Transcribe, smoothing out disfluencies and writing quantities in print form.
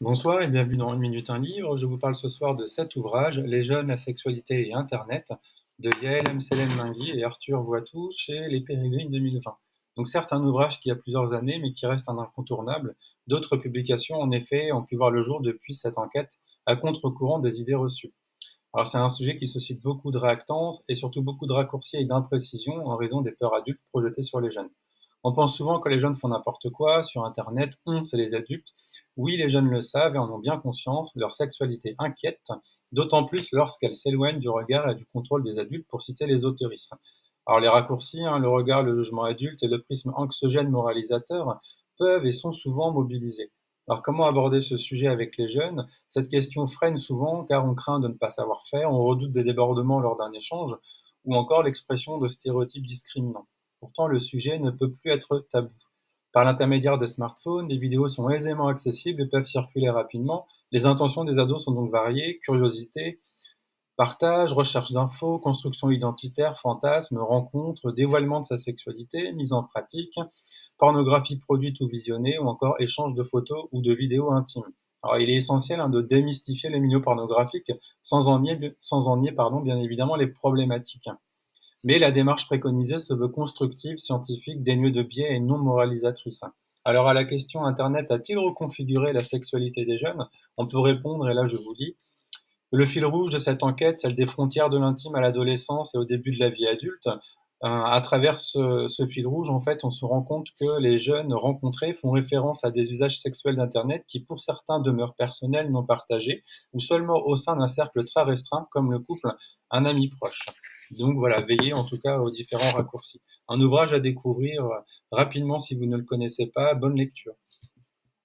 Bonsoir et bienvenue dans Une minute un livre. Je vous parle ce soir de cet ouvrage, Les jeunes, la sexualité et Internet, de Yael Mselem-Lingui et Arthur Voitou chez Les Pérégrines 2020. Donc certes un ouvrage qui a plusieurs années mais qui reste un incontournable. D'autres publications en effet ont pu voir le jour depuis cette enquête à contre-courant des idées reçues. Alors c'est un sujet qui suscite beaucoup de réactance et surtout beaucoup de raccourcis et d'imprécisions en raison des peurs adultes projetées sur les jeunes. On pense souvent que les jeunes font n'importe quoi sur internet, on, c'est les adultes. Oui, les jeunes le savent et en ont bien conscience, leur sexualité inquiète, d'autant plus lorsqu'elle s'éloigne du regard et du contrôle des adultes, pour citer les autoristes. Alors les raccourcis, le regard, le jugement adulte et le prisme anxiogène moralisateur peuvent et sont souvent mobilisés. Alors comment aborder ce sujet avec les jeunes? Cette question freine souvent car on craint de ne pas savoir faire, on redoute des débordements lors d'un échange ou encore l'expression de stéréotypes discriminants. Pourtant, le sujet ne peut plus être tabou. Par l'intermédiaire des smartphones, les vidéos sont aisément accessibles et peuvent circuler rapidement. Les intentions des ados sont donc variées: curiosité, partage, recherche d'infos, construction identitaire, fantasmes, rencontres, dévoilement de sa sexualité, mise en pratique, pornographie produite ou visionnée, ou encore échange de photos ou de vidéos intimes. Alors, il est essentiel de démystifier les milieux pornographiques sans en nier, bien évidemment les problématiques. Mais la démarche préconisée se veut constructive, scientifique, dénuée de biais et non moralisatrice. Alors à la question Internet a-t-il reconfiguré la sexualité des jeunes? On peut répondre, et là je vous lis: le fil rouge de cette enquête, celle des frontières de l'intime à l'adolescence et au début de la vie adulte. À travers ce fil rouge, en fait, on se rend compte que les jeunes rencontrés font référence à des usages sexuels d'internet qui, pour certains, demeurent personnels, non partagés, ou seulement au sein d'un cercle très restreint, comme le couple, un ami proche. Donc voilà, veillez en tout cas aux différents raccourcis. Un ouvrage à découvrir rapidement si vous ne le connaissez pas. Bonne lecture.